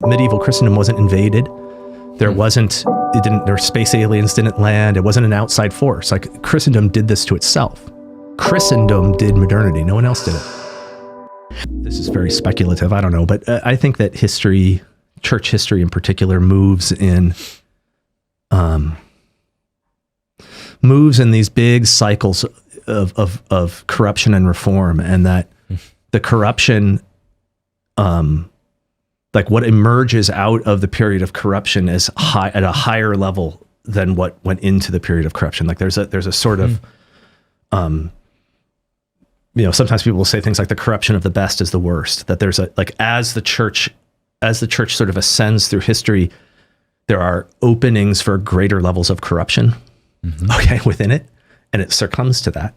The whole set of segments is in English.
medieval Christendom wasn't invaded. There space aliens didn't land. It wasn't an outside force. Like, Christendom did this to itself. Christendom did modernity. No one else did it. This is very speculative. I don't know, but I think that history, church history in particular, moves in these big cycles of corruption and reform, and that the corruption, like what emerges out of the period of corruption is at a higher level than what went into the period of corruption. Like there's a sort of, sometimes people will say things like the corruption of the best is the worst, that there's as the church sort of ascends through history, there are openings for greater levels of corruption, within it, and it succumbs to that.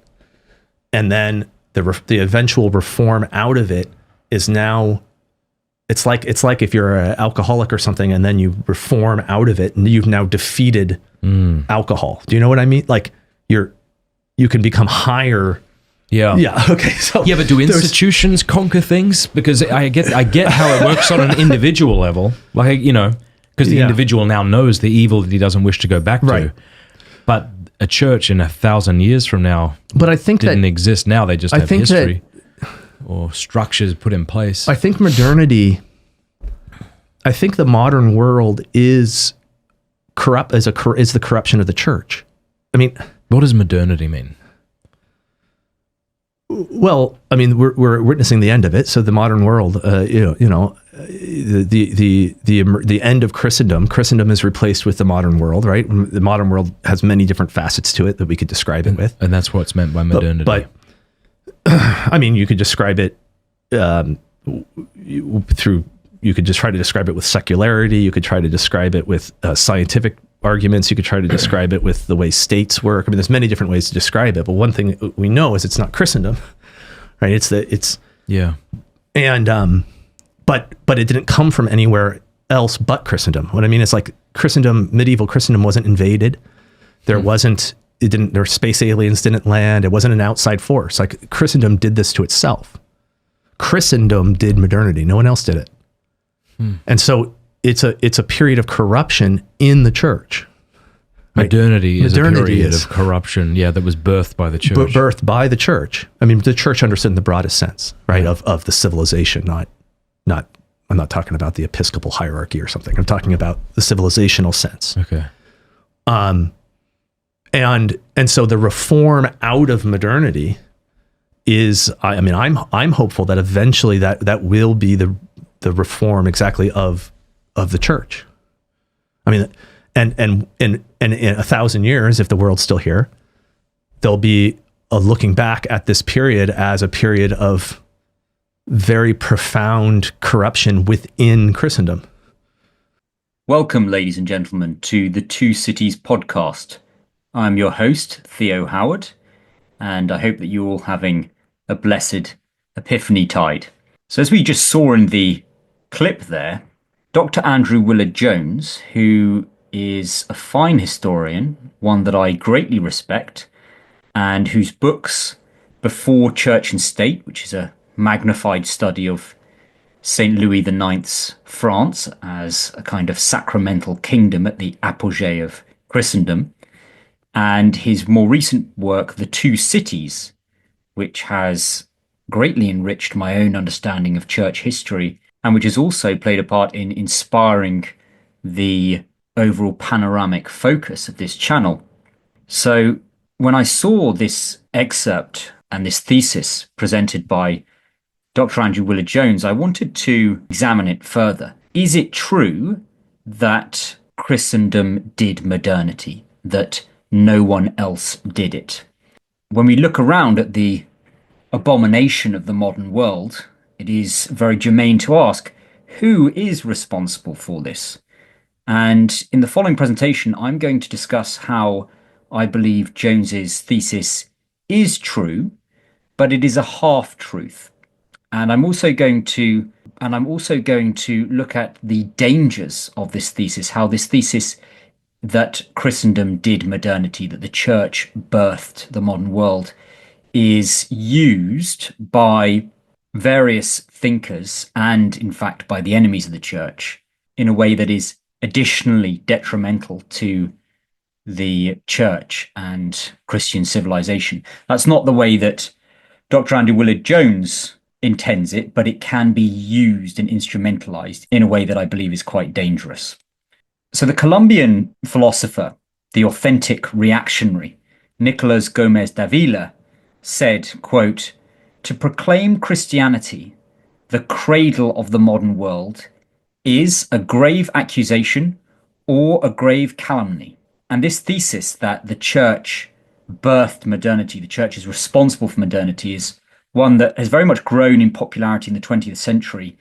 And then the eventual reform out of it is now, it's like if you're an alcoholic or something, and then you reform out of it, and you've now defeated alcohol. Do you know what I mean? Like you can become higher. Yeah. Yeah. Okay. So yeah, but do institutions conquer things? Because I get how it works on an individual level, because the individual now knows the evil that he doesn't wish to go back to. But a church in 1,000 years from now, but I think didn't exist. Now they just have history or structures put in place. I think modernity. I think the modern world is corrupt is the corruption of the church. I mean, what does modernity mean? Well, I mean, we're witnessing the end of it. So the modern world, the end of Christendom. Christendom is replaced with the modern world, right? The modern world has many different facets to it that we could describe it with, and that's what's meant by modernity. But I mean, you could describe it through. You could just try to describe it with secularity. You could try to describe it with scientific arguments. You could try to describe it with the way states work. I mean, there's many different ways to describe it, but one thing we know is it's not Christendom, right? And but it didn't come from anywhere else but Christendom. What I mean is, like, medieval Christendom wasn't invaded. There space aliens didn't land. It wasn't an outside force. Like, Christendom did this to itself. Christendom did modernity. No one else did it. And so it's a period of corruption in the church. Right? Modernity is a period of corruption, that was birthed by the church. Birthed by the church. I mean, the church understood in the broadest sense, right, of the civilization, not. I'm not talking about the episcopal hierarchy or something. I'm talking about the civilizational sense. Okay. And so the reform out of modernity is, I mean, I'm hopeful that eventually that will be the reform exactly of the church. I mean, and in 1,000 years, if the world's still here, there'll be a looking back at this period as a period of very profound corruption within Christendom. Welcome, ladies and gentlemen, to the Two Cities podcast. I'm your host, Theo Howard, and I hope that you're all having a blessed Epiphany tide. So as we just saw in the clip there, Dr. Andrew Willard-Jones, who is a fine historian, one that I greatly respect, and whose books, Before Church and State, which is a magnified study of St. Louis IX's France as a kind of sacramental kingdom at the apogee of Christendom, and his more recent work, The Two Cities, which has greatly enriched my own understanding of church history, and which has also played a part in inspiring the overall panoramic focus of this channel. So when I saw this excerpt and this thesis presented by Dr. Andrew Willard-Jones, I wanted to examine it further. Is it true that Christendom did modernity, that no one else did it? When we look around at the abomination of the modern world, it is very germane to ask, who is responsible for this? And in the following presentation, I'm going to discuss how I believe Jones's thesis is true, but it is a half-truth. And I'm also going to look at the dangers of this thesis, how this thesis that Christendom did modernity, that the church birthed the modern world, is used by various thinkers and, in fact, by the enemies of the church in a way that is additionally detrimental to the church and Christian civilization. That's not the way that Dr. Andrew Willard Jones intends it, but it can be used and instrumentalized in a way that I believe is quite dangerous. So the Colombian philosopher, the authentic reactionary, Nicolas Gomez Davila, said, quote, "To proclaim Christianity, the cradle of the modern world, is a grave accusation or a grave calumny." And this thesis that the church birthed modernity, the church is responsible for modernity, is one that has very much grown in popularity in the 20th century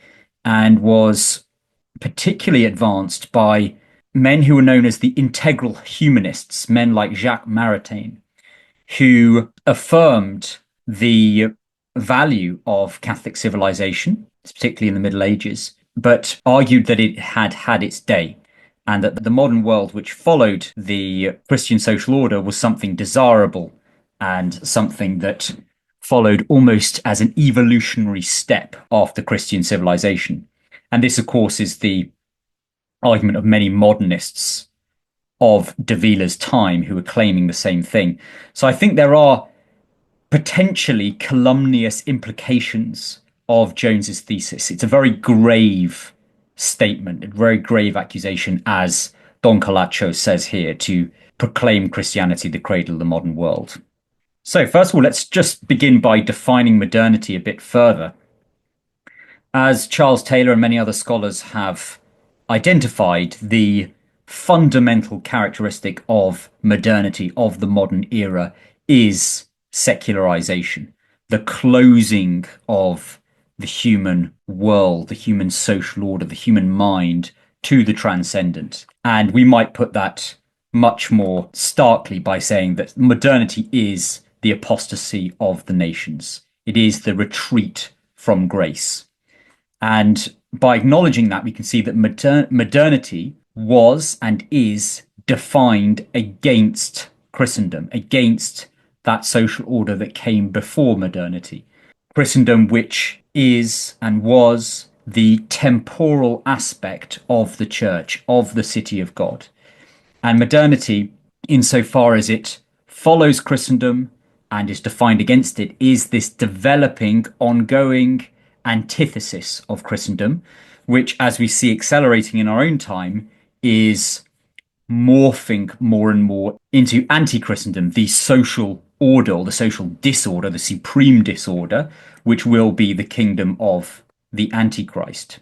and was particularly advanced by men who were known as the integral humanists, men like Jacques Maritain, who affirmed the value of Catholic civilization, particularly in the Middle Ages, but argued that it had had its day and that the modern world which followed the Christian social order was something desirable and something that followed almost as an evolutionary step after Christian civilization. And this, of course, is the argument of many modernists of Davila's time who are claiming the same thing. So I think there are potentially calumnious implications of Jones's thesis. It's a very grave statement, a very grave accusation, as Don Colacho says here, to proclaim Christianity the cradle of the modern world. So first of all, let's just begin by defining modernity a bit further. As Charles Taylor and many other scholars have identified, the fundamental characteristic of modernity, of the modern era, is secularization, the closing of the human world, the human social order, the human mind to the transcendent. And we might put that much more starkly by saying that modernity is the apostasy of the nations. It is the retreat from grace. And by acknowledging that, we can see that modernity was and is defined against Christendom, against that social order that came before modernity. Christendom, which is and was the temporal aspect of the church, of the city of God. And modernity, insofar as it follows Christendom and is defined against it, is this developing, ongoing antithesis of Christendom, which, as we see accelerating in our own time, is morphing more and more into anti-Christendom, the social order, or the social disorder, the supreme disorder, which will be the kingdom of the Antichrist.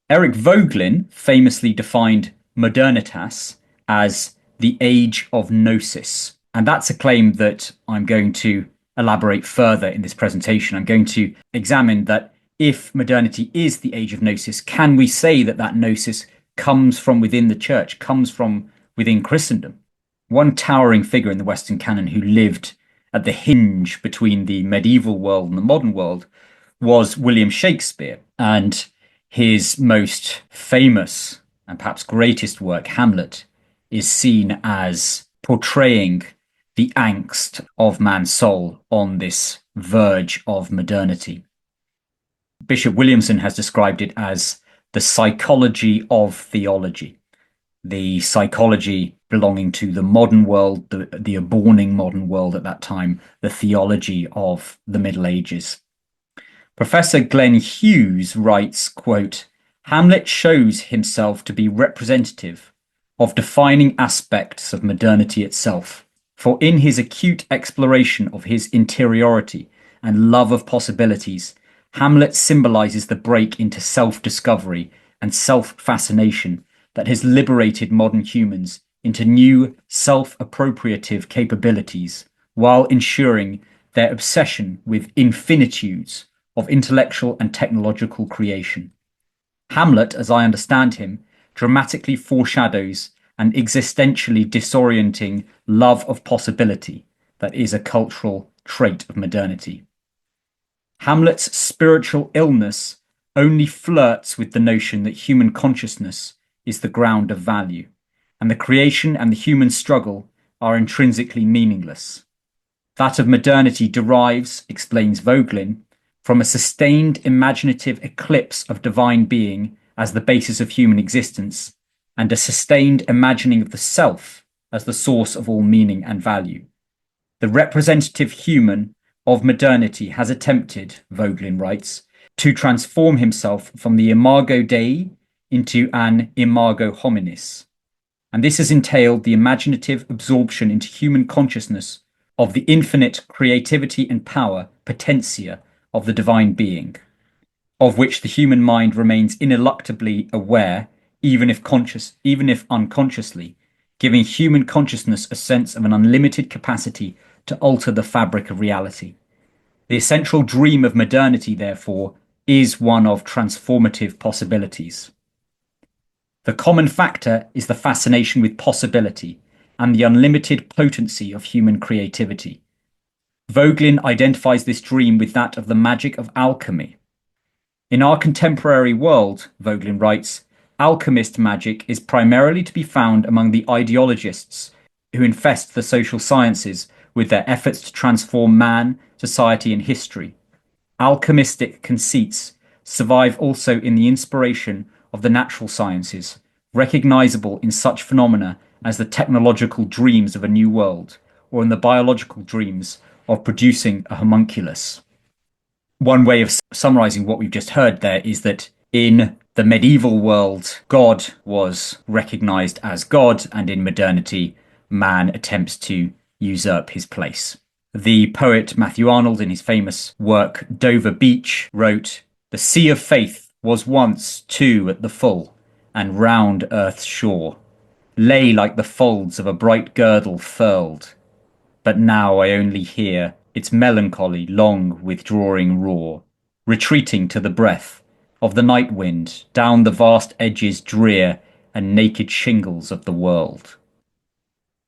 Eric Voegelin famously defined modernitas as the age of gnosis. And that's a claim that I'm going to elaborate further in this presentation. I'm going to examine that if modernity is the age of gnosis, can we say that that gnosis comes from within the church, comes from within Christendom? One towering figure in the Western canon who lived at the hinge between the medieval world and the modern world was William Shakespeare. And his most famous and perhaps greatest work, Hamlet, is seen as portraying the angst of man's soul on this verge of modernity. Bishop Williamson has described it as the psychology of theology, the psychology belonging to the modern world, the aborning modern world at that time, the theology of the Middle Ages. Professor Glenn Hughes writes, quote, "Hamlet shows himself to be representative of defining aspects of modernity itself. For in his acute exploration of his interiority and love of possibilities, Hamlet symbolizes the break into self-discovery and self-fascination that has liberated modern humans into new self-appropriative capabilities while ensuring their obsession with infinitudes of intellectual and technological creation. Hamlet, as I understand him, dramatically foreshadows an existentially disorienting love of possibility that is a cultural trait of modernity. Hamlet's spiritual illness only flirts with the notion that human consciousness is the ground of value, and the creation and the human struggle are intrinsically meaningless. That of modernity derives, explains Voegelin, from a sustained imaginative eclipse of divine being as the basis of human existence, and a sustained imagining of the self as the source of all meaning and value. The representative human of modernity has attempted, Vogelin writes, to transform himself from the imago Dei into an imago hominis. And this has entailed the imaginative absorption into human consciousness of the infinite creativity and power, potentia, of the divine being, of which the human mind remains ineluctably aware, even if unconsciously, giving human consciousness a sense of an unlimited capacity to alter the fabric of reality. The essential dream of modernity, therefore, is one of transformative possibilities. The common factor is the fascination with possibility and the unlimited potency of human creativity. Vogelin identifies this dream with that of the magic of alchemy. In our contemporary world, Vogelin writes, alchemist magic is primarily to be found among the ideologists who infest the social sciences with their efforts to transform man, society, and history. Alchemistic conceits survive also in the inspiration of the natural sciences, recognizable in such phenomena as the technological dreams of a new world, or in the biological dreams of producing a homunculus. One way of summarizing what we've just heard there is that in the medieval world, God was recognized as God, and in modernity, man attempts to usurp his place. The poet Matthew Arnold, in his famous work Dover Beach, wrote, "The sea of faith was once two at the full, and round earth's shore lay like the folds of a bright girdle furled. But now I only hear its melancholy long withdrawing roar, retreating to the breath of the night wind down the vast edges drear and naked shingles of the world."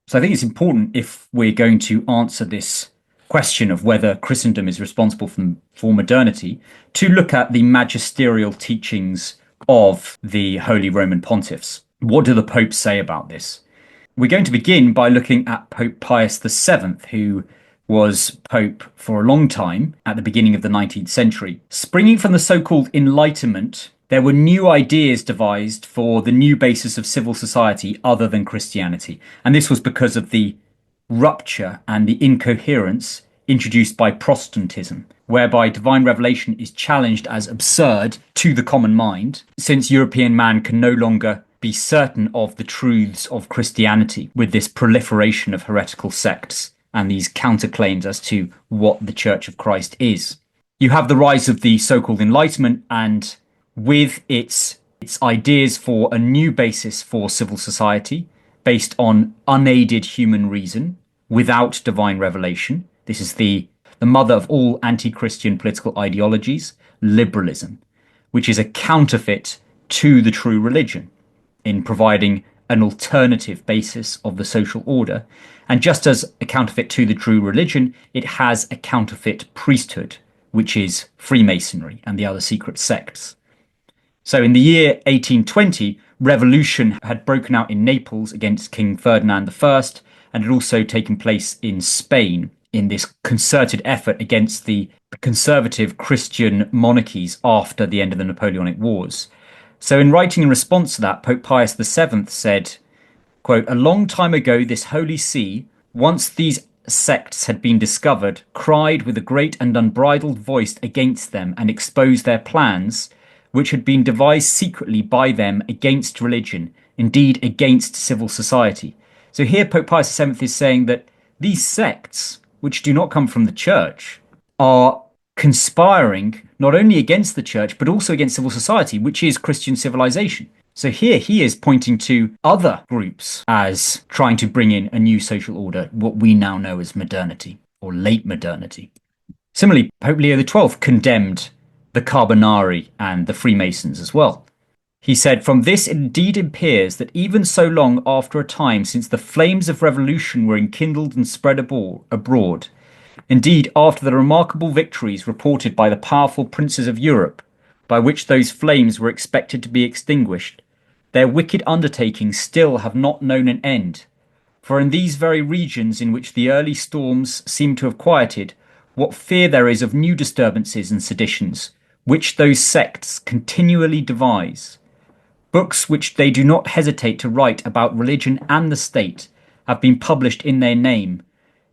So I think it's important, if we're going to answer this question of whether Christendom is responsible for modernity, to look at the magisterial teachings of the Holy Roman Pontiffs. What do the popes say about this? We're going to begin by looking at Pope Pius VII, who was pope for a long time at the beginning of the 19th century. Springing from the so-called Enlightenment, there were new ideas devised for the new basis of civil society other than Christianity. And this was because of the rupture and the incoherence introduced by Protestantism, whereby divine revelation is challenged as absurd to the common mind, since European man can no longer be certain of the truths of Christianity with this proliferation of heretical sects and these counterclaims as to what the Church of Christ is. You have the rise of the so-called Enlightenment, and with its ideas for a new basis for civil society based on unaided human reason without divine revelation. This is the mother of all anti-Christian political ideologies, liberalism, which is a counterfeit to the true religion in providing an alternative basis of the social order. And just as a counterfeit to the true religion, it has a counterfeit priesthood, which is Freemasonry and the other secret sects. So in the year 1820, revolution had broken out in Naples against King Ferdinand I, and had also taken place in Spain in this concerted effort against the conservative Christian monarchies after the end of the Napoleonic Wars. So in writing in response to that, Pope Pius VII said, quote, "A long time ago, this holy see, once these sects had been discovered, cried with a great and unbridled voice against them and exposed their plans, which had been devised secretly by them against religion, indeed against civil society." So here Pope Pius VII is saying that these sects, which do not come from the church, are conspiring not only against the church, but also against civil society, which is Christian civilization. So here he is pointing to other groups as trying to bring in a new social order, what we now know as modernity or late modernity. Similarly, Pope Leo XII condemned the Carbonari and the Freemasons as well. He said, "From this it indeed appears that even so long after a time since the flames of revolution were enkindled and spread abroad, indeed after the remarkable victories reported by the powerful princes of Europe, by which those flames were expected to be extinguished, their wicked undertakings still have not known an end. For in these very regions in which the early storms seem to have quieted, what fear there is of new disturbances and seditions, which those sects continually devise. Books which they do not hesitate to write about religion and the state have been published in their name,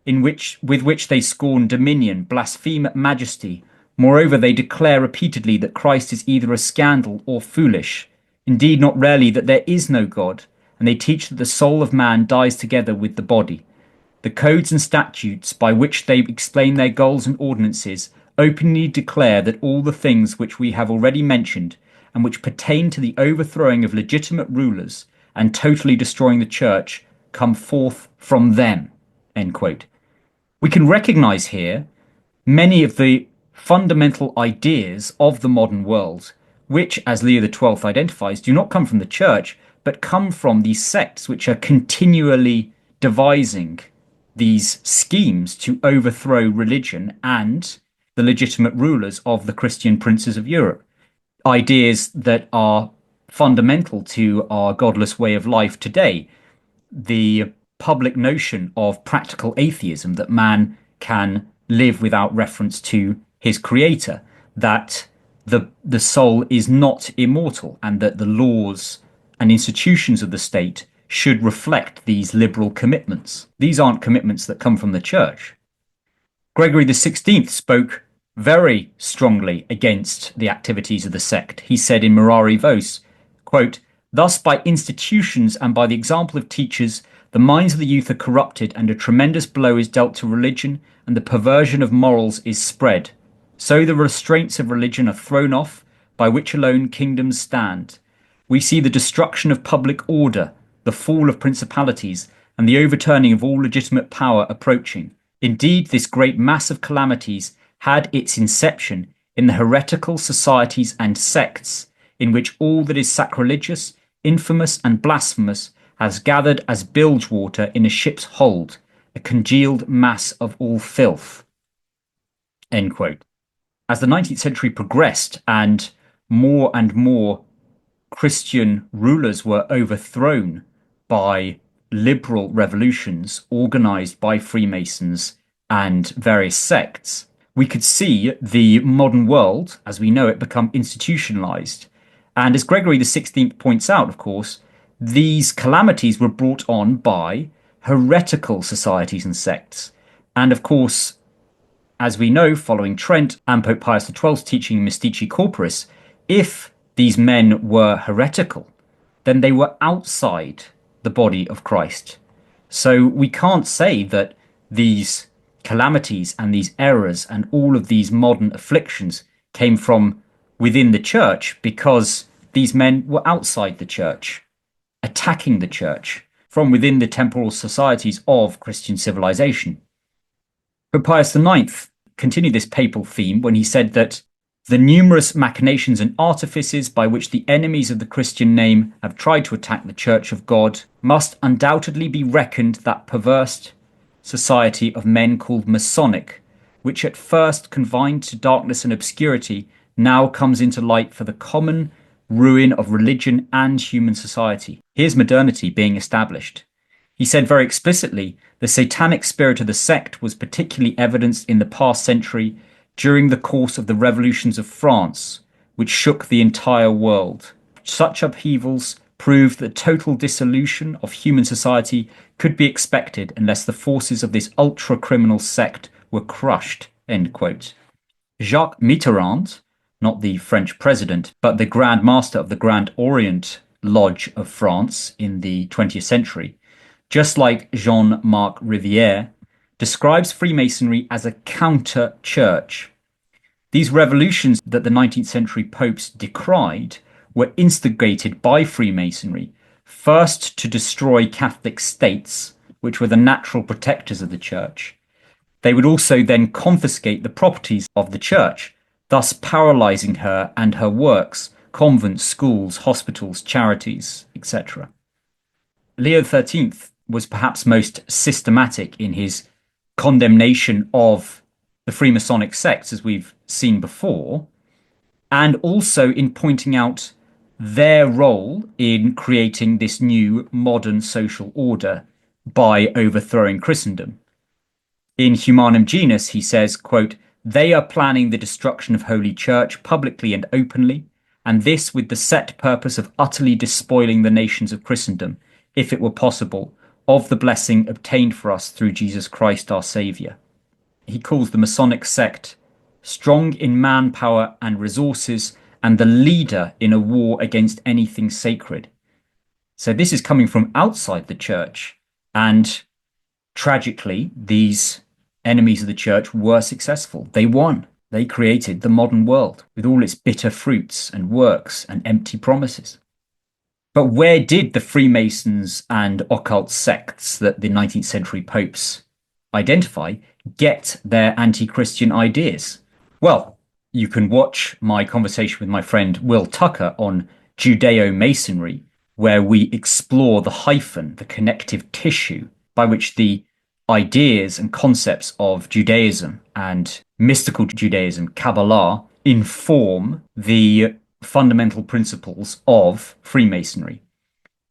with which they scorn dominion, blaspheme majesty. Moreover, they declare repeatedly that Christ is either a scandal or foolish. Indeed, not rarely that there is no God, and they teach that the soul of man dies together with the body. The codes and statutes by which they explain their goals and ordinances openly declare that all the things which we have already mentioned, and which pertain to the overthrowing of legitimate rulers and totally destroying the church, come forth from them. End quote. We can recognize here many of the fundamental ideas of the modern world, which, as Leo XII identifies, do not come from the church, but come from these sects which are continually devising these schemes to overthrow religion and the legitimate rulers of the Christian princes of Europe. Ideas that are fundamental to our godless way of life today. The public notion of practical atheism, that man can live without reference to his creator, that the soul is not immortal, and that the laws and institutions of the state should reflect these liberal commitments. These aren't commitments that come from the church. Gregory XVI spoke very strongly against the activities of the sect. He said in Mirari Vos, quote, "Thus by institutions and by the example of teachers, the minds of the youth are corrupted, and a tremendous blow is dealt to religion, and the perversion of morals is spread. So the restraints of religion are thrown off, by which alone kingdoms stand. We see the destruction of public order, the fall of principalities, and the overturning of all legitimate power approaching. Indeed, this great mass of calamities had its inception in the heretical societies and sects, in which all that is sacrilegious, infamous, and blasphemous has gathered as bilge water in a ship's hold, a congealed mass of all filth." End quote. As the 19th century progressed and more Christian rulers were overthrown by liberal revolutions organized by Freemasons and various sects, we could see the modern world, as we know it, become institutionalized. And as Gregory XVI points out, of course, these calamities were brought on by heretical societies and sects. And of course, as we know, following Trent and Pope Pius XII's teaching Mystici Corporis, if these men were heretical, then they were outside the body of Christ. So we can't say that these calamities and these errors and all of these modern afflictions came from within the church, because these men were outside the church, attacking the church from within the temporal societies of Christian civilization. Pope Pius IX continued this papal theme when he said that the numerous machinations and artifices by which the enemies of the Christian name have tried to attack the Church of God must undoubtedly be reckoned that perverse society of men called Masonic, which at first confined to darkness and obscurity now comes into light for the common ruin of religion and human society. Here's modernity being established. He said very explicitly, the satanic spirit of the sect was particularly evidenced in the past century during the course of the revolutions of France, which shook the entire world. Such upheavals proved that total dissolution of human society could be expected unless the forces of this ultra-criminal sect were crushed. End quote. Jacques Mitterrand, not the French president, but the Grand Master of the Grand Orient Lodge of France in the 20th century, just like Jean-Marc Rivière, describes Freemasonry as a counter-church. These revolutions that the 19th century popes decried were instigated by Freemasonry, first to destroy Catholic states, which were the natural protectors of the church. They would also then confiscate the properties of the church, thus paralyzing her and her works, convents, schools, hospitals, charities, etc. Leo XIII was perhaps most systematic in his condemnation of the Freemasonic sects, as we've seen before, and also in pointing out their role in creating this new modern social order by overthrowing Christendom. In Humanum Genus, he says, quote, "They are planning the destruction of Holy Church publicly and openly, and this with the set purpose of utterly despoiling the nations of Christendom, if it were possible, of the blessing obtained for us through Jesus Christ our Saviour. He calls the Masonic sect strong in manpower and resources and the leader in a war against anything sacred. So this is coming from outside the church, and tragically, these enemies of the church were successful. They won. They created the modern world with all its bitter fruits and works and empty promises. But where did the Freemasons and occult sects that the 19th century popes identify get their anti-Christian ideas? Well, you can watch my conversation with my friend Will Tucker on Judeo-Masonry, where we explore the hyphen, the connective tissue by which the ideas and concepts of Judaism and mystical Judaism, Kabbalah, inform the fundamental principles of Freemasonry.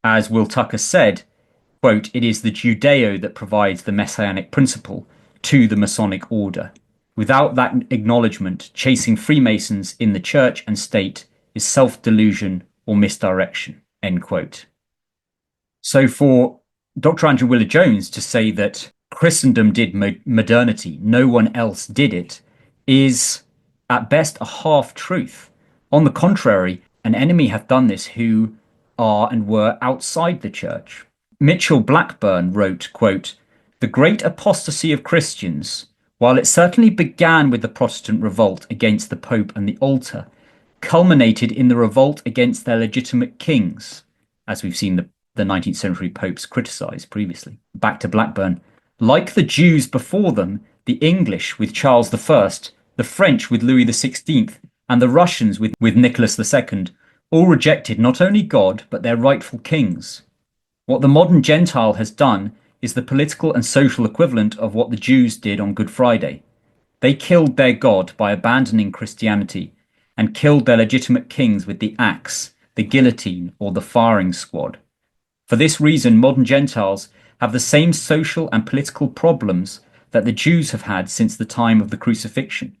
As Will Tucker said, quote, "It is the Judeo that provides the messianic principle to the Masonic order. Without that acknowledgement, chasing Freemasons in the church and state is self-delusion or misdirection," end quote. So for Dr. Andrew Willard-Jones to say that Christendom did modernity, no one else did it, is at best a half-truth. On the contrary, an enemy hath done this who are and were outside the church. Mitchell Blackburn wrote, quote, "The great apostasy of Christians, while it certainly began with the Protestant revolt against the Pope and the altar, culminated in the revolt against their legitimate kings," as we've seen the 19th century popes criticize previously. Back to Blackburn. "Like the Jews before them, the English with Charles I, the French with Louis XVI, and the Russians with Nicholas II, all rejected not only God, but their rightful kings. What the modern Gentile has done is the political and social equivalent of what the Jews did on Good Friday. They killed their God by abandoning Christianity and killed their legitimate kings with the axe, the guillotine, or the firing squad. For this reason, modern Gentiles have the same social and political problems that the Jews have had since the time of the crucifixion.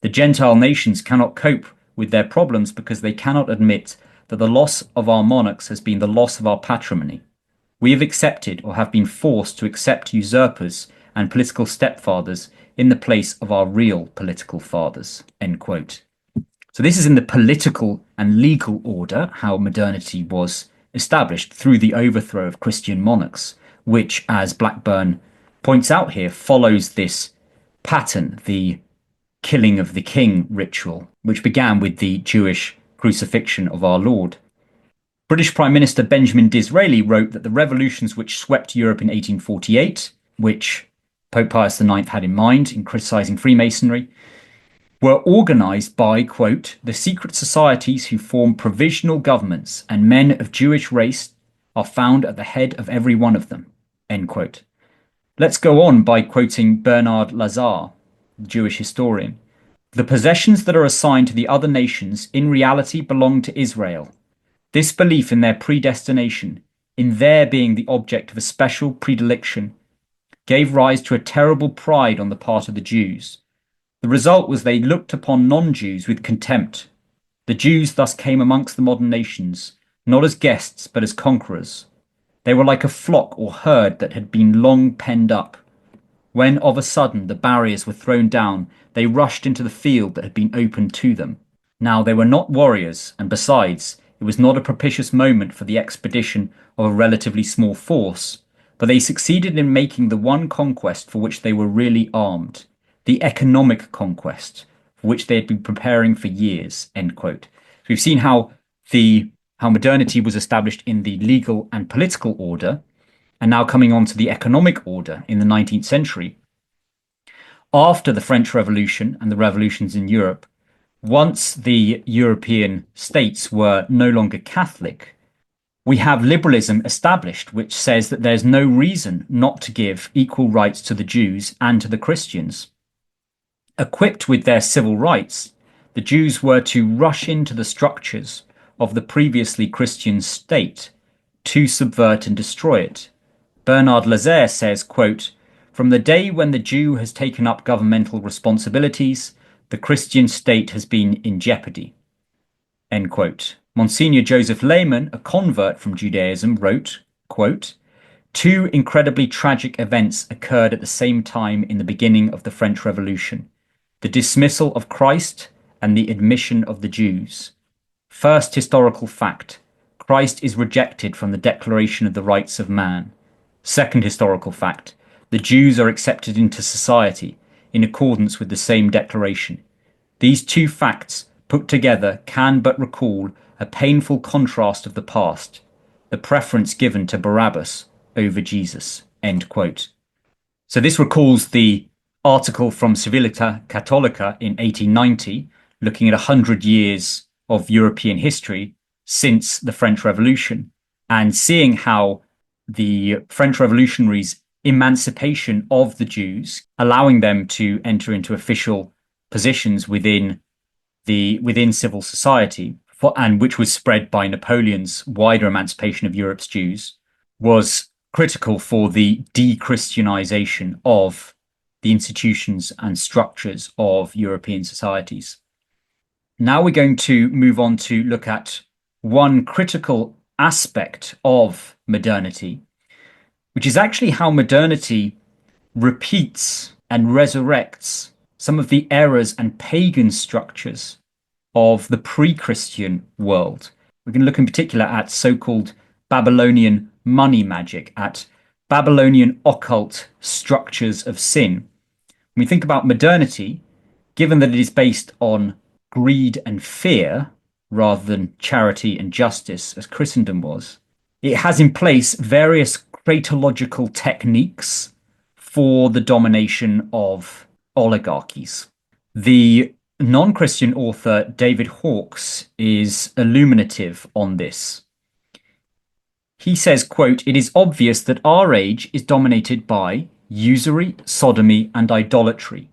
The Gentile nations cannot cope with their problems because they cannot admit that the loss of our monarchs has been the loss of our patrimony. We have accepted or have been forced to accept usurpers and political stepfathers in the place of our real political fathers," end quote. So this is in the political and legal order, how modernity was established through the overthrow of Christian monarchs, which, as Blackburn points out here, follows this pattern, the killing of the king ritual, which began with the Jewish crucifixion of our Lord. British Prime Minister Benjamin Disraeli wrote that the revolutions which swept Europe in 1848, which Pope Pius IX had in mind in criticising Freemasonry, were organised by, quote, "the secret societies who form provisional governments, and men of Jewish race are found at the head of every one of them," end quote. Let's go on by quoting Bernard Lazare, the Jewish historian. "The possessions that are assigned to the other nations in reality belong to Israel. This belief in their predestination, in their being the object of a special predilection, gave rise to a terrible pride on the part of the Jews. The result was they looked upon non-Jews with contempt. The Jews thus came amongst the modern nations, not as guests, but as conquerors. They were like a flock or herd that had been long penned up. When of a sudden the barriers were thrown down, they rushed into the field that had been opened to them. Now they were not warriors, and besides, it was not a propitious moment for the expedition of a relatively small force, but they succeeded in making the one conquest for which they were really armed, the economic conquest, for which they had been preparing for years," end quote. So we've seen how modernity was established in the legal and political order, and now coming on to the economic order in the 19th century. After the French Revolution and the revolutions in Europe, once the European states were no longer Catholic, we have liberalism established, which says that there's no reason not to give equal rights to the Jews and to the Christians. Equipped with their civil rights, the Jews were to rush into the structures of the previously Christian state to subvert and destroy it. Bernard Lazare says, quote, "From the day when the Jew has taken up governmental responsibilities, the Christian state has been in jeopardy." end quote. Monsignor Joseph Lehman, a convert from Judaism, wrote, quote, "Two incredibly tragic events occurred at the same time in the beginning of the French Revolution: the dismissal of Christ and the admission of the Jews. First historical fact: Christ is rejected from the Declaration of the Rights of Man. Second historical fact: the Jews are accepted into society in accordance with the same declaration. These two facts put together can but recall a painful contrast of the past, the preference given to Barabbas over Jesus." End quote. So this recalls the article from Civilita Cattolica in 1890, looking at 100 years of European history since the French Revolution, and seeing how the French revolutionaries' emancipation of the Jews, allowing them to enter into official positions within civil society, and which was spread by Napoleon's wider emancipation of Europe's Jews, was critical for the de-Christianization of the institutions and structures of European societies. Now we're going to move on to look at one critical aspect of modernity, which is actually how modernity repeats and resurrects some of the errors and pagan structures of the pre-Christian world. We're going to look in particular at so-called Babylonian money magic, at Babylonian occult structures of sin. When we think about modernity, given that it is based on greed and fear rather than charity and justice, as Christendom was, it has in place various cratological techniques for the domination of oligarchies. The non-Christian author David Hawkes is illuminative on this. He says, quote, "It is obvious that our age is dominated by usury, sodomy, and idolatry.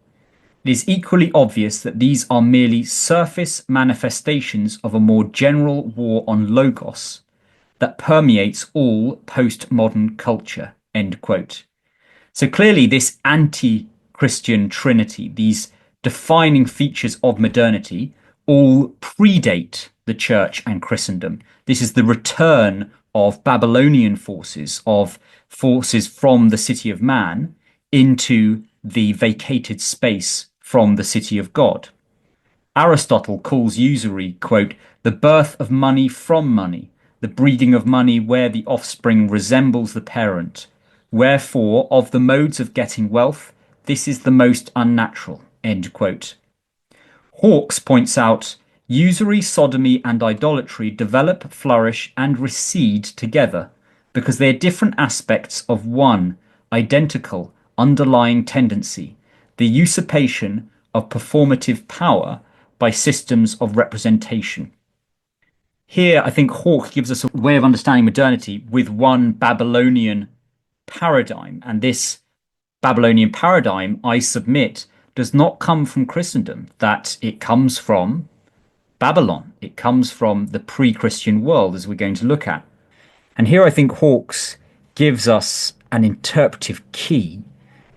It is equally obvious that these are merely surface manifestations of a more general war on logos that permeates all postmodern culture," end quote. So clearly this anti-Christian trinity, these defining features of modernity, all predate the church and Christendom. This is the return of Babylonian forces, of forces from the city of man into the vacated space from the city of God. Aristotle calls usury, quote, "the birth of money from money, the breeding of money where the offspring resembles the parent. Wherefore, of the modes of getting wealth, this is the most unnatural," end quote. Hawkes points out, usury, sodomy, and idolatry develop, flourish, and recede together because they are different aspects of one identical underlying tendency, the usurpation of performative power by systems of representation. Here, I think Hawkes gives us a way of understanding modernity with one Babylonian paradigm. And this Babylonian paradigm, I submit, does not come from Christendom, that it comes from Babylon. It comes from the pre-Christian world, as we're going to look at. And here I think Hawkes gives us an interpretive key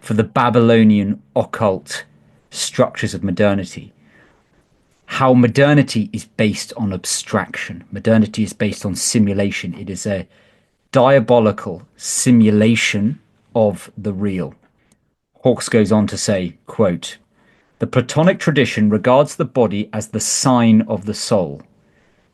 for the Babylonian occult structures of modernity. How modernity is based on abstraction. Modernity is based on simulation. It is a diabolical simulation of the real. Hawkes goes on to say, quote, "The Platonic tradition regards the body as the sign of the soul.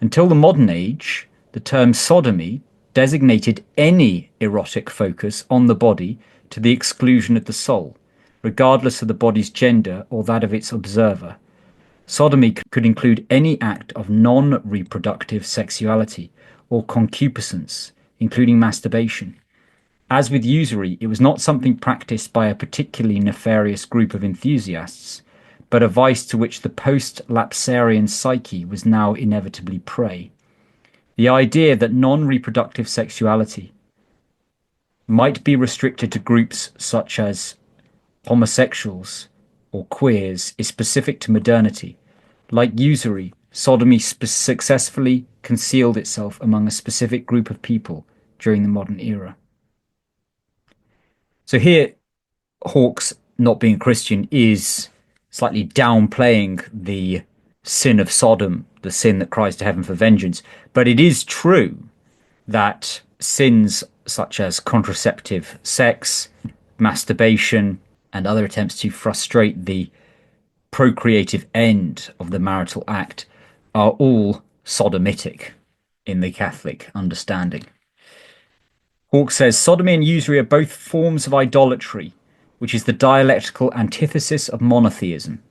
Until the modern age, the term sodomy designated any erotic focus on the body to the exclusion of the soul, regardless of the body's gender or that of its observer. Sodomy could include any act of non-reproductive sexuality or concupiscence, including masturbation. As with usury, it was not something practiced by a particularly nefarious group of enthusiasts, but a vice to which the post-lapsarian psyche was now inevitably prey. The idea that non-reproductive sexuality might be restricted to groups such as homosexuals or queers is specific to modernity. Like usury, sodomy successfully concealed itself among a specific group of people during the modern era." So here, Hawkes, not being Christian, is slightly downplaying the sin of Sodom, the sin that cries to heaven for vengeance. But it is true that sins such as contraceptive sex, masturbation, and other attempts to frustrate the procreative end of the marital act are all sodomitic in the Catholic understanding. Hawkes says sodomy and usury are both forms of idolatry, which is the dialectical antithesis of monotheism.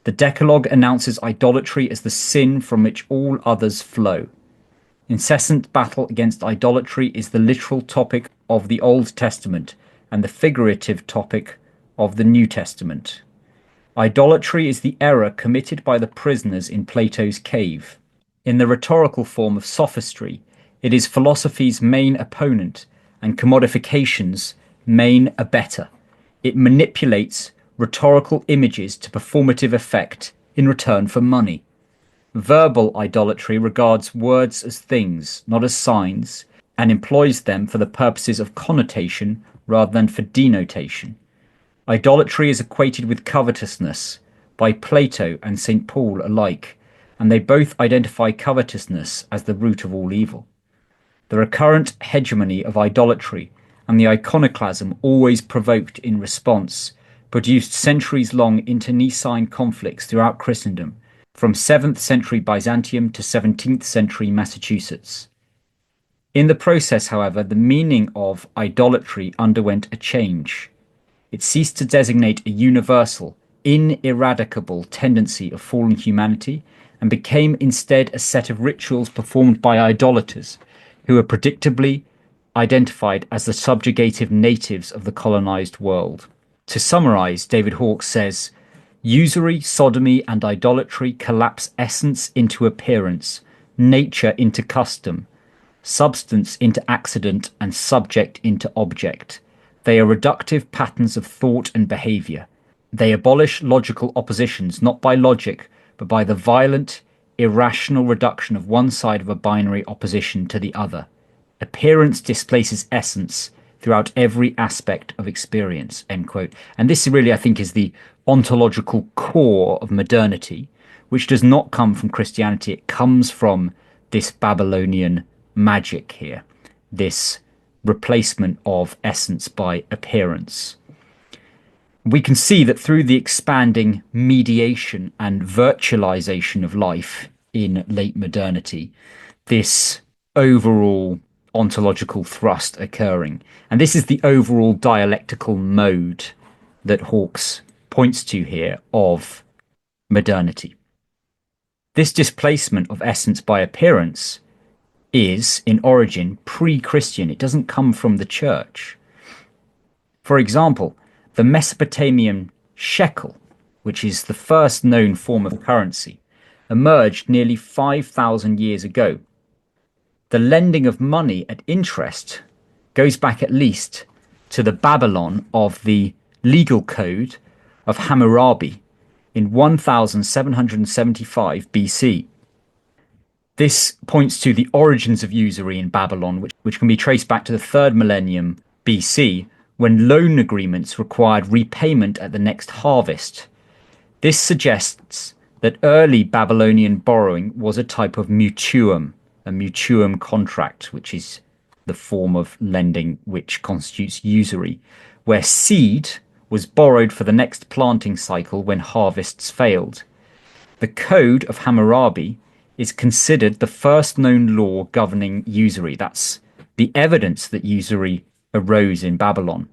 The Decalogue announces idolatry as the sin from which all others flow. Incessant battle against idolatry is the literal topic of the Old Testament and the figurative topic of the New Testament. Idolatry is the error committed by the prisoners in Plato's cave. In the rhetorical form of sophistry, it is philosophy's main opponent and commodification's main abettor. It manipulates rhetorical images to performative effect in return for money. Verbal idolatry regards words as things, not as signs, and employs them for the purposes of connotation rather than for denotation. Idolatry is equated with covetousness by Plato and St. Paul alike, and they both identify covetousness as the root of all evil. The recurrent hegemony of idolatry and the iconoclasm always provoked in response produced centuries-long internecine conflicts throughout Christendom, from 7th century Byzantium to 17th century Massachusetts. In the process, however, the meaning of idolatry underwent a change. It ceased to designate a universal, ineradicable tendency of fallen humanity and became instead a set of rituals performed by idolaters who were predictably identified as the subjugative natives of the colonized world. To summarize, David Hawkes says, usury, sodomy, and idolatry collapse essence into appearance, nature into custom, substance into accident, and subject into object. They are reductive patterns of thought and behavior. They abolish logical oppositions, not by logic, but by the violent, irrational reduction of one side of a binary opposition to the other. Appearance displaces essence throughout every aspect of experience, end quote. And this really, I think, is the ontological core of modernity, which does not come from Christianity. It comes from this Babylonian magic here, this replacement of essence by appearance. We can see that through the expanding mediation and virtualization of life in late modernity, this overall ontological thrust occurring. And this is the overall dialectical mode that Hawkes points to here of modernity. This displacement of essence by appearance is, in origin, pre-Christian. It doesn't come from the church. For example, the Mesopotamian shekel, which is the first known form of currency, emerged nearly 5,000 years ago. The lending of money at interest goes back at least to the Babylon of the legal code of Hammurabi in 1775 BC. This points to the origins of usury in Babylon, which can be traced back to the 3rd millennium BC, when loan agreements required repayment at the next harvest. This suggests that early Babylonian borrowing was a type of mutuum, a mutuum contract, which is the form of lending which constitutes usury, where seed was borrowed for the next planting cycle when harvests failed. The Code of Hammurabi is considered the first known law governing usury. That's the evidence that usury arose in Babylon.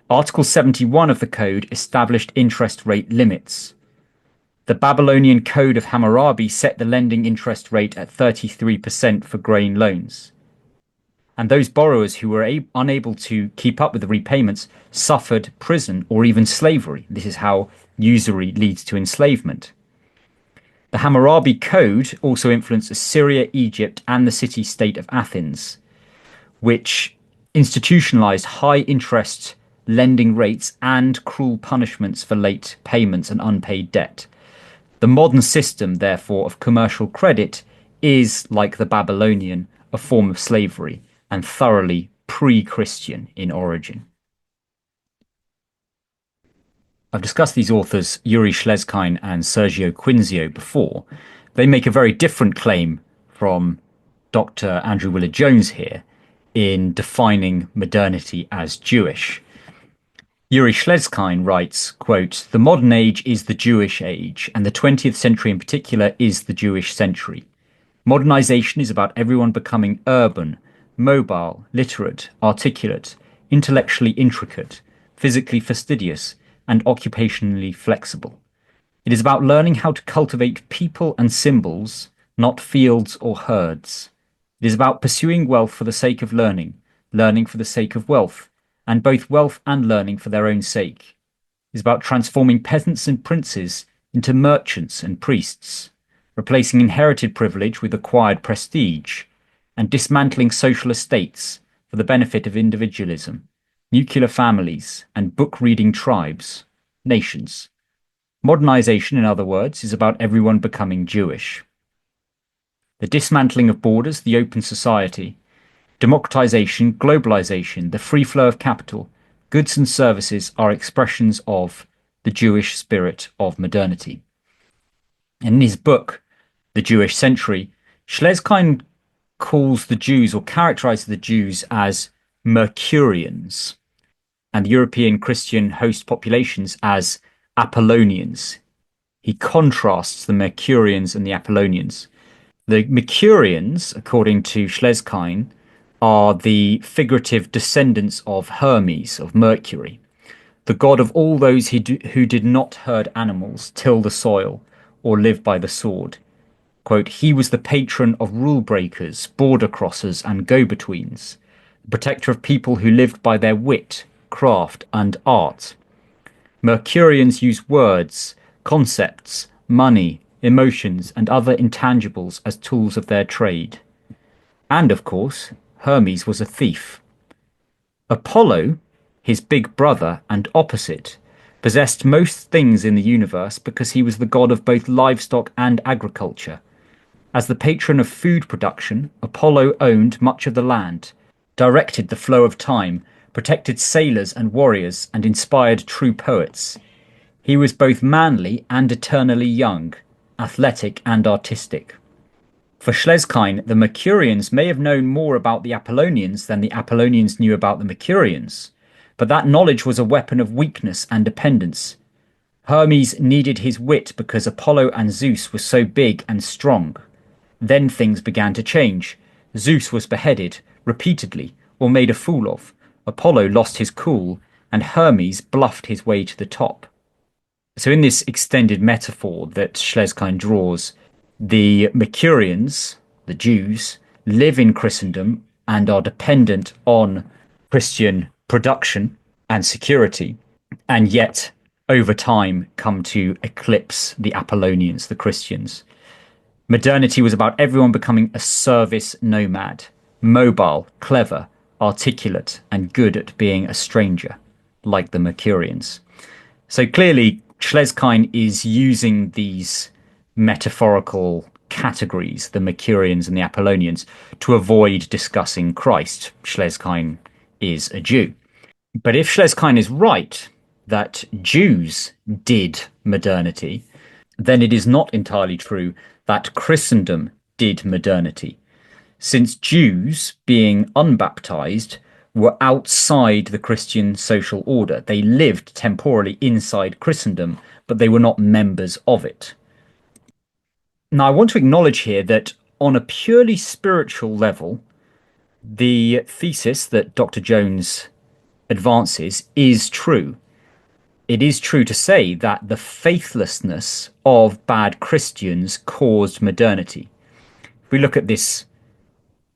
Article 71 of the code established interest rate limits. The Babylonian Code of Hammurabi set the lending interest rate at 33% for grain loans. And those borrowers who were unable to keep up with the repayments suffered prison or even slavery. This is how usury leads to enslavement. The Hammurabi Code also influenced Assyria, Egypt, and the city-state of Athens, which institutionalized high-interest lending rates and cruel punishments for late payments and unpaid debt. The modern system, therefore, of commercial credit is, like the Babylonian, a form of slavery and thoroughly pre-Christian in origin. I've discussed these authors, Yuri Schleskein and Sergio Quinzio, before. They make a very different claim from Dr. Andrew Willard-Jones here in defining modernity as Jewish. Yuri Schleskein writes, quote, "The modern age is the Jewish age, and the 20th century in particular is the Jewish century. Modernization is about everyone becoming urban, mobile, literate, articulate, intellectually intricate, physically fastidious, and occupationally flexible. It is about learning how to cultivate people and symbols, not fields or herds. It is about pursuing wealth for the sake of learning, learning for the sake of wealth, and both wealth and learning for their own sake. It is about transforming peasants and princes into merchants and priests, replacing inherited privilege with acquired prestige, and dismantling social estates for the benefit of individualism, nuclear families, and book-reading tribes, nations. Modernization, in other words, is about everyone becoming Jewish. The dismantling of borders, the open society, democratization, globalization, the free flow of capital, goods and services are expressions of the Jewish spirit of modernity." In his book, The Jewish Century, Schleskein calls the Jews, or characterizes the Jews, as Mercurians, and the European Christian host populations as Apollonians. He contrasts the Mercurians and the Apollonians. The Mercurians, according to Schleskein, are the figurative descendants of Hermes, of Mercury, the god of all those who did not herd animals, till the soil, or live by the sword. Quote, "He was the patron of rule breakers, border crossers, and go-betweens, the protector of people who lived by their wit, craft, and art. Mercurians use words, concepts, money, emotions, and other intangibles as tools of their trade. And, of course, Hermes was a thief. Apollo, his big brother and opposite, possessed most things in the universe because he was the god of both livestock and agriculture. As the patron of food production, Apollo owned much of the land, directed the flow of time, protected sailors and warriors, and inspired true poets. He was both manly and eternally young, athletic and artistic." For Schleskein, the Mercurians may have known more about the Apollonians than the Apollonians knew about the Mercurians, but that knowledge was a weapon of weakness and dependence. Hermes needed his wit because Apollo and Zeus were so big and strong. Then things began to change. Zeus was beheaded repeatedly or made a fool of. Apollo lost his cool, and Hermes bluffed his way to the top. So in this extended metaphor that Schleskein draws, the Mercurians, the Jews, live in Christendom and are dependent on Christian production and security, and yet over time come to eclipse the Apollonians, the Christians. Modernity was about everyone becoming a service nomad, mobile, clever, articulate, and good at being a stranger, like the Mercurians. So clearly, Schleskein is using these metaphorical categories, the Mercurians and the Apollonians, to avoid discussing Christ. Schleskein is a Jew. But if Schleskein is right that Jews did modernity, then it is not entirely true that Christendom did modernity, since Jews, being unbaptized, were outside the Christian social order. They lived temporally inside Christendom, but they were not members of it. Now, I want to acknowledge here that on a purely spiritual level, the thesis that Dr. Jones advances is true. It is true to say that the faithlessness of bad Christians caused modernity. If we look at this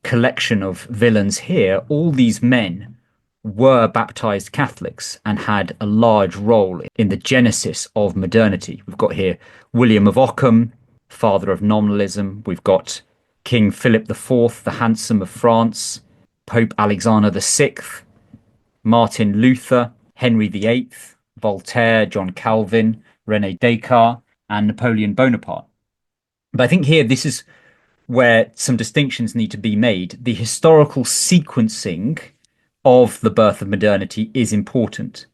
collection of villains here, all these men were baptized Catholics and had a large role in the genesis of modernity. We've got here William of Ockham, father of nominalism. We've got King Philip IV, the Handsome of France, Pope Alexander VI, Martin Luther, Henry VIII, Voltaire, John Calvin, René Descartes, and Napoleon Bonaparte. But I think here this is where some distinctions need to be made. The historical sequencing of the birth of modernity is important.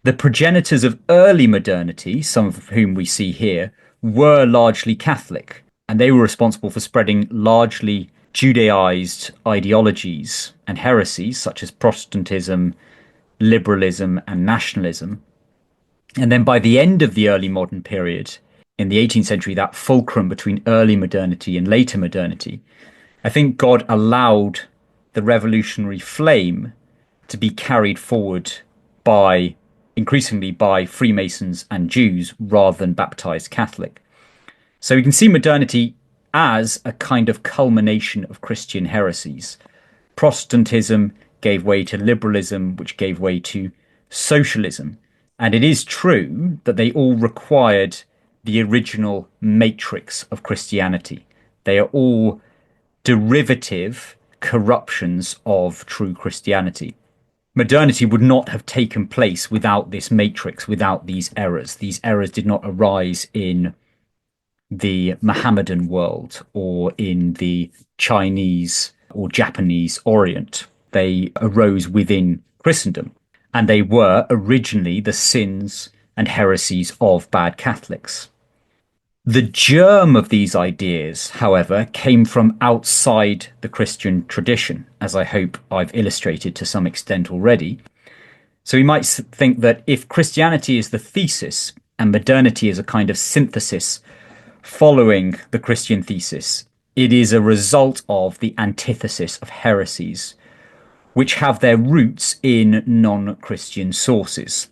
The progenitors of early modernity, some of whom we see here, were largely Catholic, and they were responsible for spreading largely Judaized ideologies and heresies such as Protestantism, liberalism, and nationalism. And then by the end of the early modern period, in the 18th century, that fulcrum between early modernity and later modernity, I think God allowed the revolutionary flame to be carried forward by increasingly by Freemasons and Jews rather than baptized Catholic. So we can see modernity as a kind of culmination of Christian heresies. Protestantism gave way to liberalism, which gave way to socialism. And it is true that they all required the original matrix of Christianity. They are all derivative corruptions of true Christianity. Modernity would not have taken place without this matrix, without these errors. These errors did not arise in the Mohammedan world or in the Chinese or Japanese Orient. They arose within Christendom, and they were originally the sins and heresies of bad Catholics. The germ of these ideas, however, came from outside the Christian tradition, as I hope I've illustrated to some extent already. So we might think that if Christianity is the thesis and modernity is a kind of synthesis following the Christian thesis, it is a result of the antithesis of heresies, which have their roots in non-Christian sources.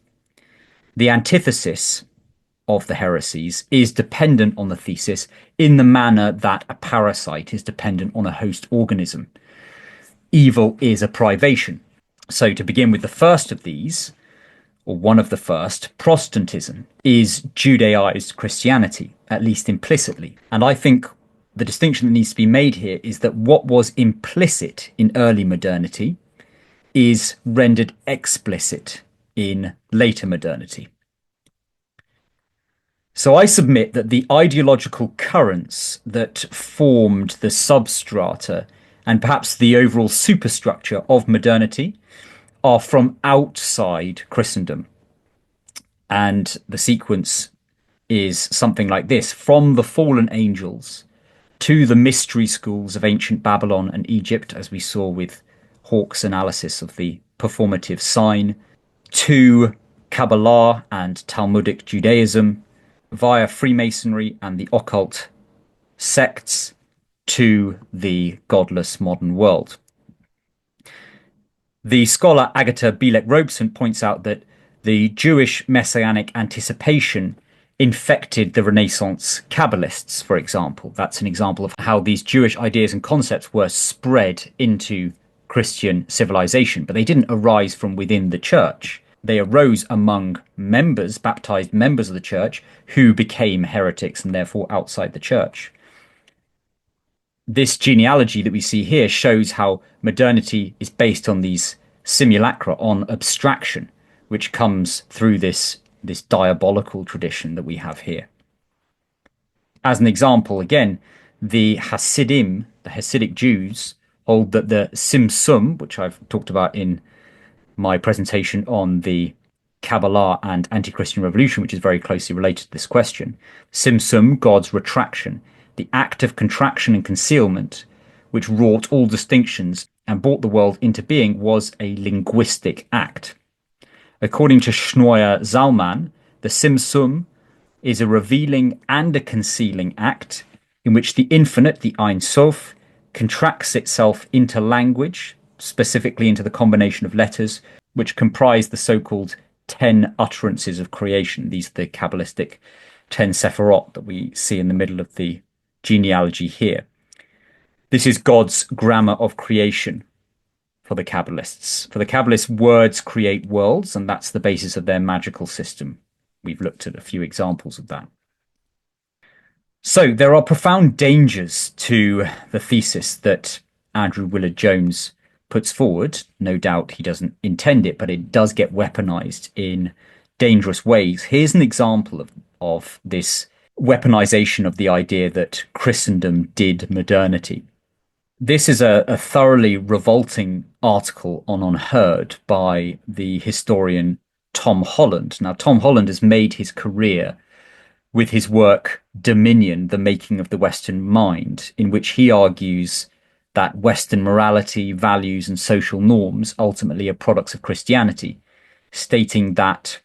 The antithesis of the heresies is dependent on the thesis in the manner that a parasite is dependent on a host organism. Evil is a privation. So to begin with the first of these, or one of the first, Protestantism is Judaized Christianity, at least implicitly. And I think the distinction that needs to be made here is that what was implicit in early modernity is rendered explicit in later modernity. So I submit that the ideological currents that formed the substrata and perhaps the overall superstructure of modernity are from outside Christendom. And the sequence is something like this: from the fallen angels to the mystery schools of ancient Babylon and Egypt, as we saw with Hawke's analysis of the performative sign, to Kabbalah and Talmudic Judaism, via Freemasonry and the occult sects, to the godless modern world. The scholar Agatha Bielek-Robeson points out that the Jewish messianic anticipation infected the Renaissance Kabbalists, for example. That's an example of how these Jewish ideas and concepts were spread into Christian civilization, but they didn't arise from within the church. They arose among members, baptized members of the church, who became heretics and therefore outside the church. This genealogy that we see here shows how modernity is based on these simulacra, on abstraction, which comes through this diabolical tradition that we have here. As an example, again, the Hasidim, the Hasidic Jews, hold that the Simsum, which I've talked about in my presentation on the Kabbalah and anti-Christian revolution, which is very closely related to this question. Simsum, God's retraction, the act of contraction and concealment, which wrought all distinctions and brought the world into being, was a linguistic act. According to Shnoya Zalman, the Simsum is a revealing and a concealing act in which the infinite, the Ein Sof, contracts itself into language, specifically into the combination of letters, which comprise the so-called 10 utterances of creation. These are the Kabbalistic 10 Sephirot that we see in the middle of the genealogy here. This is God's grammar of creation for the Kabbalists. For the Kabbalists, words create worlds, and that's the basis of their magical system. We've looked at a few examples of that. So there are profound dangers to the thesis that Andrew Willard Jones puts forward. No doubt he doesn't intend it, but it does get weaponized in dangerous ways. Here's an example of this weaponization of the idea that Christendom did modernity. This is a thoroughly revolting article on Unheard by the historian Tom Holland. Now, Tom Holland has made his career with his work Dominion, The Making of the Western Mind, in which he argues that Western morality, values, and social norms ultimately are products of Christianity, stating that,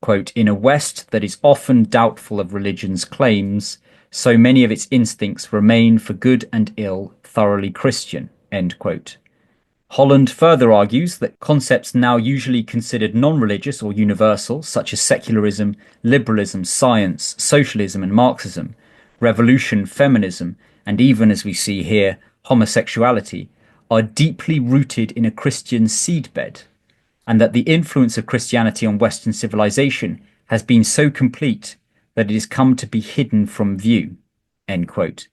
quote, in a West that is often doubtful of religion's claims, so many of its instincts remain for good and ill thoroughly Christian, end quote. Holland further argues that concepts now usually considered non-religious or universal, such as secularism, liberalism, science, socialism, and Marxism, revolution, feminism, and even, as we see here, homosexuality, are deeply rooted in a Christian seedbed, and that the influence of Christianity on Western civilization has been so complete that it has come to be hidden from view, end quote.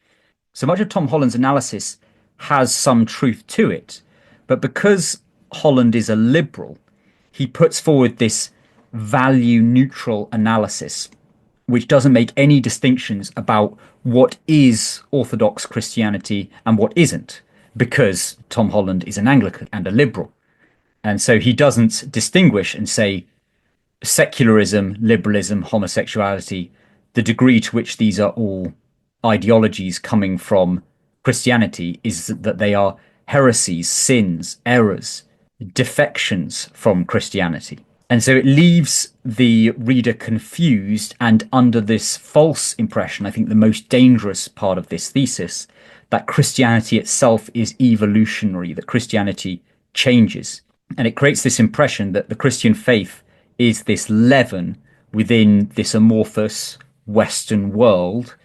So much of Tom Holland's analysis has some truth to it, but because Holland is a liberal, he puts forward this value-neutral analysis, which doesn't make any distinctions about what is Orthodox Christianity and what isn't, because Tom Holland is an Anglican and a liberal. And so he doesn't distinguish and say secularism, liberalism, homosexuality, the degree to which these are all ideologies coming from Christianity is that they are heresies, sins, errors, defections from Christianity. And so it leaves the reader confused and under this false impression, I think the most dangerous part of this thesis, that Christianity itself is evolutionary, that Christianity changes. And it creates this impression that the Christian faith is this leaven within this amorphous Western world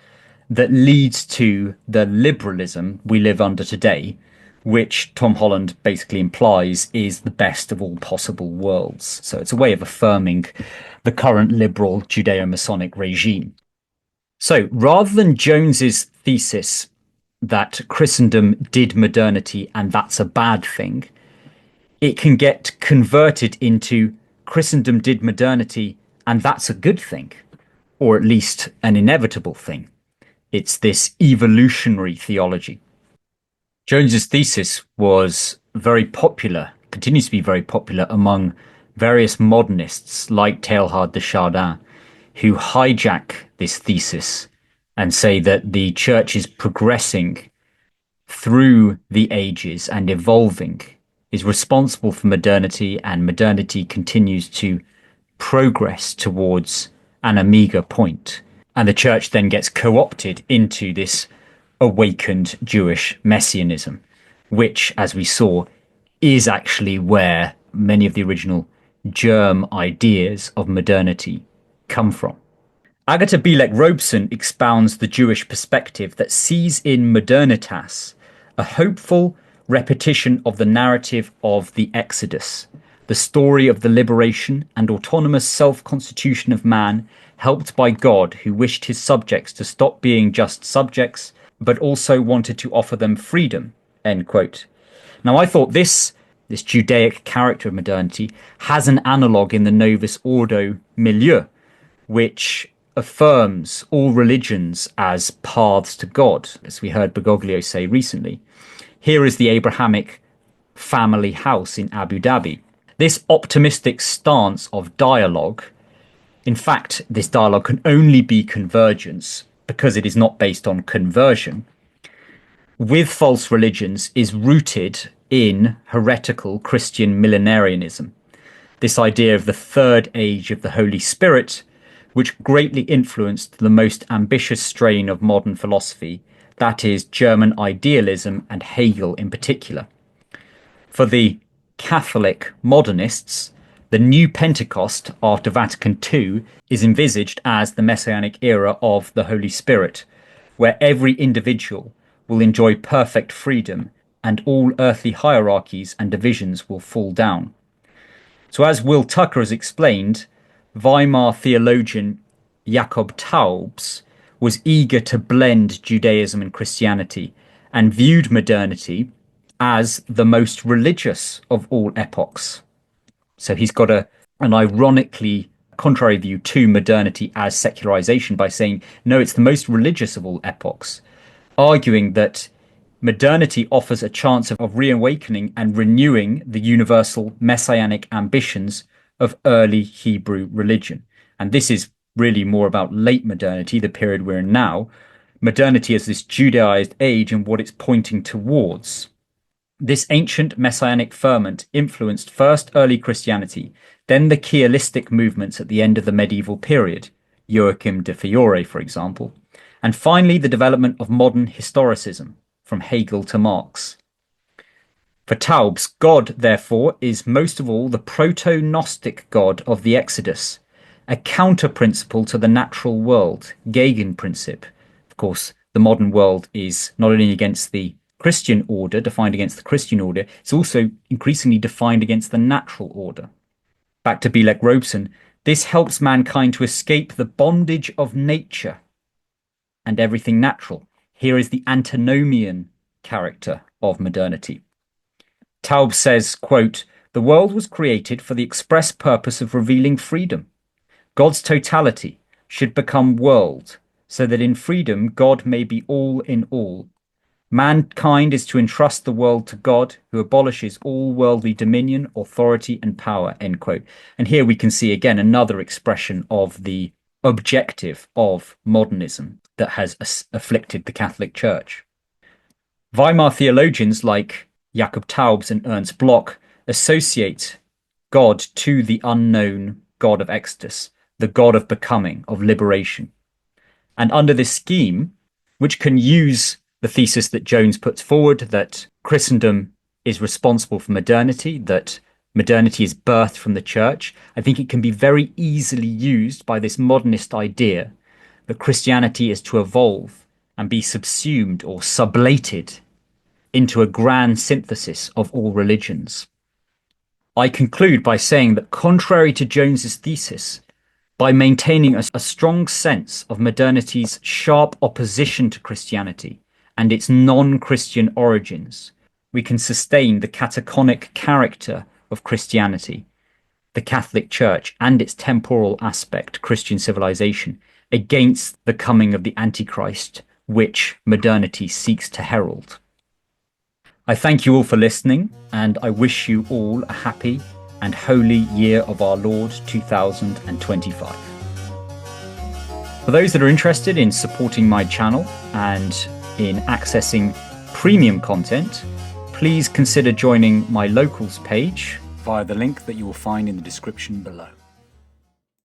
that leads to the liberalism we live under today, which Tom Holland basically implies is the best of all possible worlds. So it's a way of affirming the current liberal Judeo-Masonic regime. So rather than Jones's thesis that Christendom did modernity and that's a bad thing, it can get converted into Christendom did modernity and that's a good thing, or at least an inevitable thing. It's this evolutionary theology. Jones's thesis was very popular, continues to be very popular among various modernists like Teilhard de Chardin, who hijack this thesis and say that the church is progressing through the ages and evolving, is responsible for modernity, and modernity continues to progress towards an omega point. And the church then gets co-opted into this awakened Jewish messianism, which, as we saw, is actually where many of the original germ ideas of modernity come from. Agatha Bielek-Robeson expounds the Jewish perspective that sees in modernitas a hopeful repetition of the narrative of the Exodus, the story of the liberation and autonomous self-constitution of man, helped by God, who wished his subjects to stop being just subjects, but also wanted to offer them freedom, end quote. Now, I thought this Judaic character of modernity has an analogue in the Novus Ordo milieu, which affirms all religions as paths to God, as we heard Bergoglio say recently. Here is the Abrahamic family house in Abu Dhabi. This optimistic stance of dialogue, in fact, this dialogue can only be convergence because it is not based on conversion, with false religions is rooted in heretical Christian millenarianism. This idea of the third age of the Holy Spirit, which greatly influenced the most ambitious strain of modern philosophy, that is German idealism and Hegel in particular. For the Catholic modernists, the new Pentecost after Vatican II is envisaged as the messianic era of the Holy Spirit, where every individual will enjoy perfect freedom and all earthly hierarchies and divisions will fall down. So as Will Tucker has explained, Weimar theologian Jakob Taubes was eager to blend Judaism and Christianity and viewed modernity as the most religious of all epochs. So he's got an ironically contrary view to modernity as secularization by saying, no, it's the most religious of all epochs, arguing that modernity offers a chance of reawakening and renewing the universal messianic ambitions of early Hebrew religion. And this is really more about late modernity, the period we're in now. Modernity as this Judaized age and what it's pointing towards. This ancient messianic ferment influenced first early Christianity, then the Kielistic movements at the end of the medieval period, Joachim de Fiore, for example, and finally the development of modern historicism, from Hegel to Marx. For Taubes, God, therefore, is most of all the proto-Gnostic God of the Exodus, a counter-principle to the natural world, Gegenprinzip. Of course, the modern world is not only against the Christian order, defined against the Christian order, it's also increasingly defined against the natural order. Back to Belek Robeson, this helps mankind to escape the bondage of nature and everything natural. Here is the antinomian character of modernity. Taubes says, quote, "The world was created for the express purpose of revealing freedom. God's totality should become world, so that in freedom God may be all in all. Mankind is to entrust the world to God, who abolishes all worldly dominion, authority, and power," end quote. And here we can see again another expression of the objective of modernism that has afflicted the Catholic Church. Weimar theologians like Jakob Taubes and Ernst Bloch associate God to the unknown God of Exodus, the God of becoming, of liberation. And under this scheme, which can use the thesis that Jones puts forward, that Christendom is responsible for modernity, that modernity is birthed from the church, I think it can be very easily used by this modernist idea that Christianity is to evolve and be subsumed or sublated into a grand synthesis of all religions. I conclude by saying that contrary to Jones's thesis, by maintaining a strong sense of modernity's sharp opposition to Christianity and its non-Christian origins, we can sustain the cataconic character of Christianity, the Catholic Church, and its temporal aspect, Christian civilization, against the coming of the Antichrist, which modernity seeks to herald. I thank you all for listening, and I wish you all a happy and holy year of our Lord 2025. For those that are interested in supporting my channel and in accessing premium content, please consider joining my locals page via the link that you will find in the description below.